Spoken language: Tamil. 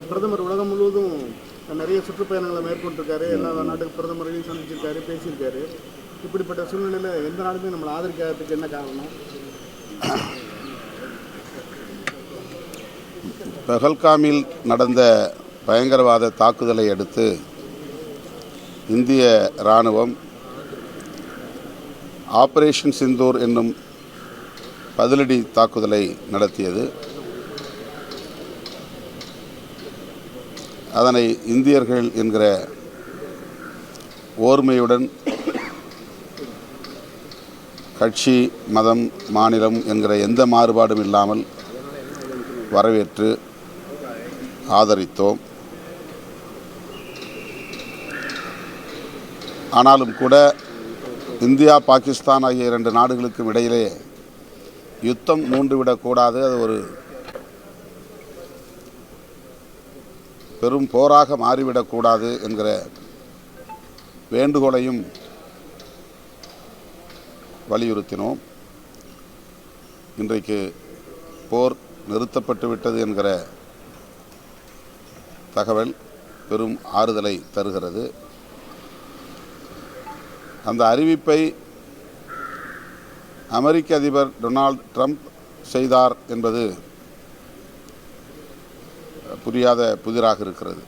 பிரதமர் உலகம் முழுவதும் நிறைய சுற்றுப்பயணங்களை மேற்கொண்டிருக்காரு. எல்லா நாட்டுக்கு பிரதமரையும் சந்திச்சிருக்காரு, பேசியிருக்காரு. இப்படிப்பட்ட சூழ்நிலையில் எந்த நாடுமே நம்மளை ஆதரிக்காததுக்கு என்ன காரணம்? பஹல்காமில் நடந்த பயங்கரவாத தாக்குதலை அடுத்து இந்திய இராணுவம் ஆபரேஷன் சிந்தூர் என்னும் பதிலடி தாக்குதலை நடத்தியது. அதனை இந்தியர்கள் என்கிற ஓர்மையுடன் கட்சி, மதம், மாநிலம் என்கிற எந்த மாறுபாடும் இல்லாமல் வரவேற்று ஆதரித்தோம். ஆனாலும் கூட இந்தியா, பாகிஸ்தான் ஆகிய இரண்டு நாடுகளுக்கும் இடையிலே யுத்தம் மூண்டுவிடக்கூடாது, அது ஒரு பெரும் போராக மாறிவிடக்கூடாது என்கிற வேண்டுகோளையும் வலியுறுத்தினோம். இன்றைக்கு போர் நிறுத்தப்பட்டு விட்டது என்கிற தகவல் பெரும் ஆறுதலை தருகிறது. அந்த அறிவிப்பை அமெரிக்க அதிபர் டொனால்ட் ட்ரம்ப் செய்தார் என்பது புரியாத புதிராக இருக்கிறது.